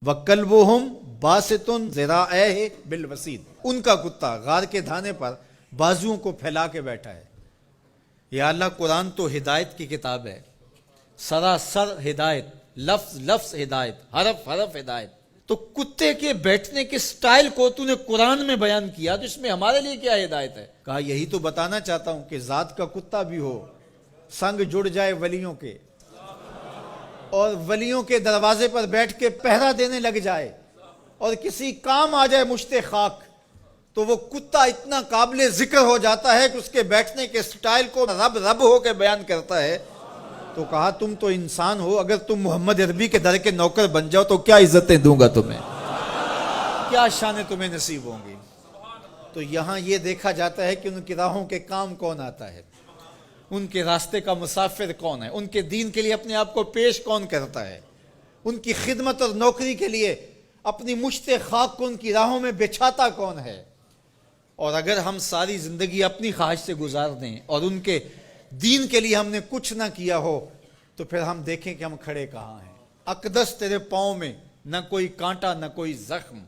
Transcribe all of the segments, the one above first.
وَكَلْبُهُمْ بَاسِطٌ ذِرَاعَيْهِ بِالْوَسِيدِ، ان کا کتا غار کے دھانے پر بازوؤں کو پھیلا کے بیٹھا ہے۔ یا اللہ، قرآن تو ہدایت کی کتاب ہے، سراسر ہدایت، لفظ لفظ ہدایت، حرف حرف ہدایت۔ تو کتے کے بیٹھنے کے سٹائل کو تو نے قرآن میں بیان کیا، تو اس میں ہمارے لیے کیا ہدایت ہے؟ کہا یہی تو بتانا چاہتا ہوں کہ ذات کا کتا بھی ہو، سنگ جڑ جائے ولیوں کے، اور ولیوں کے دروازے پر بیٹھ کے پہرا دینے لگ جائے، اور کسی کام آ جائے مشت خاک، تو وہ کتا اتنا قابل ذکر ہو جاتا ہے کہ اس کے بیٹھنے کے سٹائل کو رب رب ہو کے بیان کرتا ہے۔ تو کہا تم تو انسان ہو، اگر تم محمد عربی کے در کے نوکر بن جاؤ تو کیا عزتیں دوں گا تمہیں، کیا شانیں تمہیں نصیب ہوں گی۔ تو یہاں یہ دیکھا جاتا ہے کہ ان کی راہوں کے کام کون آتا ہے، ان کے راستے کا مسافر کون ہے، ان کے دین کے لیے اپنے آپ کو پیش کون کرتا ہے، ان کی خدمت اور نوکری کے لیے اپنی مشت خاک کو ان کی راہوں میں بچھاتا کون ہے۔ اور اگر ہم ساری زندگی اپنی خواہش سے گزار دیں اور ان کے دین کے لیے ہم نے کچھ نہ کیا ہو، تو پھر ہم دیکھیں کہ ہم کھڑے کہاں ہیں۔ اقدس تیرے پاؤں میں نہ کوئی کانٹا نہ کوئی زخم،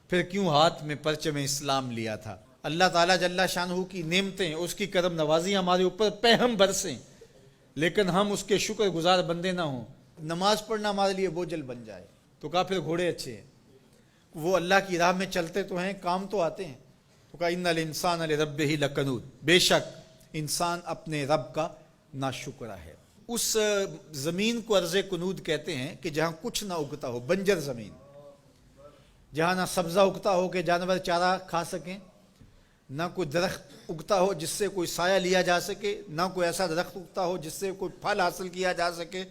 پھر کیوں ہاتھ میں پرچم اسلام لیا تھا۔ اللہ تعالیٰ جل شانہ کی نعمتیں، اس کی کرم نوازی ہمارے اوپر پہم برسیں، لیکن ہم اس کے شکر گزار بندے نہ ہوں، نماز پڑھنا ہمارے لیے بوجھل بن جائے۔ تو کہا پھر گھوڑے اچھے ہیں، وہ اللہ کی راہ میں چلتے تو ہیں، کام تو آتے ہیں۔ تو کہا ان الانسان لربہ لکنود، بے شک انسان اپنے رب کا ناشکر ہے۔ اس زمین کو ارض کنود کہتے ہیں کہ جہاں کچھ نہ اگتا ہو، بنجر زمین، جہاں نہ سبزہ اگتا ہو کہ جانور چارہ کھا سکیں، نہ کوئی درخت اگتا ہو جس سے کوئی سایہ لیا جا سکے، نہ کوئی ایسا درخت اگتا ہو جس سے کوئی پھل حاصل کیا جا سکے،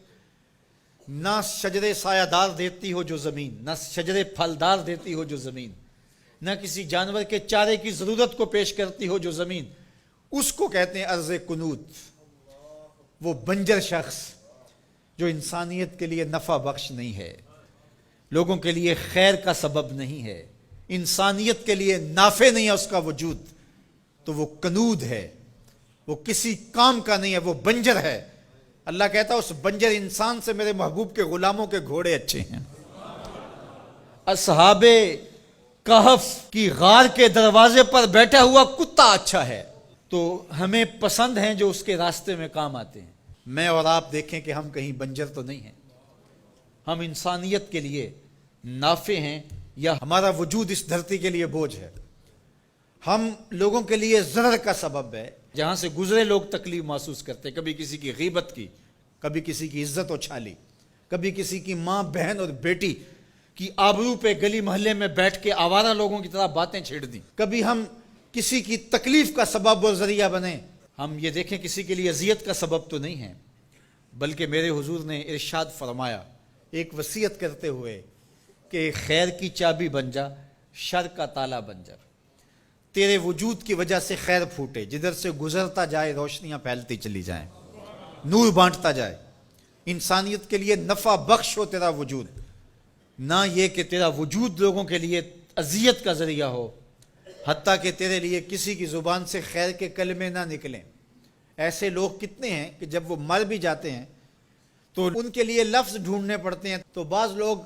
نہ شجرے سایہ دار دیتی ہو جو زمین، نہ شجرے پھلدار دیتی ہو جو زمین، نہ کسی جانور کے چارے کی ضرورت کو پیش کرتی ہو جو زمین، اس کو کہتے ہیں ارض کنود۔ وہ بنجر شخص جو انسانیت کے لیے نفع بخش نہیں ہے، لوگوں کے لیے خیر کا سبب نہیں ہے، انسانیت کے لیے نافع نہیں ہے اس کا وجود، تو وہ کنود ہے، وہ کسی کام کا نہیں ہے، وہ بنجر ہے۔ اللہ کہتا ہے اس بنجر انسان سے میرے محبوب کے غلاموں کے گھوڑے اچھے ہیں۔ اصحاب کہف کی غار کے دروازے پر بیٹھا ہوا کتا اچھا ہے۔ تو ہمیں پسند ہیں جو اس کے راستے میں کام آتے ہیں۔ میں اور آپ دیکھیں کہ ہم کہیں بنجر تو نہیں ہیں، ہم انسانیت کے لیے نافع ہیں، یا ہمارا وجود اس دھرتی کے لیے بوجھ ہے، ہم لوگوں کے لیے ضرر کا سبب ہے۔ جہاں سے گزرے لوگ تکلیف محسوس کرتے ہیں، کبھی کسی کی غیبت کی، کبھی کسی کی عزت اچھالی، کبھی کسی کی ماں بہن اور بیٹی کی آبرو پہ گلی محلے میں بیٹھ کے آوارہ لوگوں کی طرح باتیں چھیڑ دیں، کبھی ہم کسی کی تکلیف کا سبب اور ذریعہ بنے۔ ہم یہ دیکھیں کسی کے لیے اذیت کا سبب تو نہیں ہے، بلکہ میرے حضور نے ارشاد فرمایا ایک وصیت کرتے ہوئے کہ خیر کی چابی بن جا، شر کا تالا بن جا، تیرے وجود کی وجہ سے خیر پھوٹے، جدھر سے گزرتا جائے روشنیاں پھیلتی چلی جائیں، نور بانٹتا جائے، انسانیت کے لیے نفع بخش ہو تیرا وجود، نہ یہ کہ تیرا وجود لوگوں کے لیے اذیت کا ذریعہ ہو، حتیٰ کہ تیرے لیے کسی کی زبان سے خیر کے کلمے نہ نکلیں۔ ایسے لوگ کتنے ہیں کہ جب وہ مر بھی جاتے ہیں تو ان کے لیے لفظ ڈھونڈنے پڑتے ہیں، تو بعض لوگ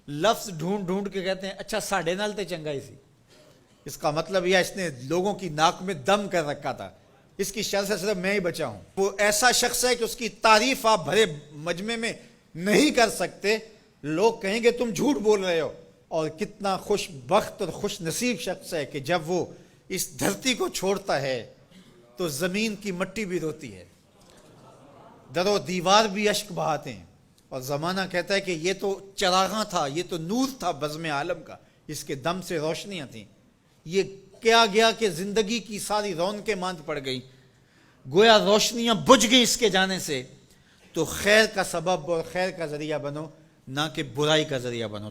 لفظ ڈھونڈ ڈھونڈ کے کہتے ہیں اچھا ساڑھے نال تے چنگائی سی، اس کا مطلب یہ اس نے لوگوں کی ناک میں دم کر رکھا تھا، اس کی شر سے صرف میں ہی بچا ہوں۔ وہ ایسا شخص ہے کہ اس کی تعریف آپ بھرے مجمع میں نہیں کر سکتے، لوگ کہیں گے تم جھوٹ بول رہے ہو۔ اور کتنا خوش بخت اور خوش نصیب شخص ہے کہ جب وہ اس دھرتی کو چھوڑتا ہے تو زمین کی مٹی بھی روتی ہے، در و دیوار بھی اشک بہاتے ہیں، اور زمانہ کہتا ہے کہ یہ تو چراغاں تھا، یہ تو نور تھا بزم عالم کا، اس کے دم سے روشنیاں تھیں، یہ کیا گیا کہ زندگی کی ساری رونقیں ماند پڑ گئی، گویا روشنیاں بجھ گئی اس کے جانے سے۔ تو خیر کا سبب اور خیر کا ذریعہ بنو، نہ کہ برائی کا ذریعہ بنو۔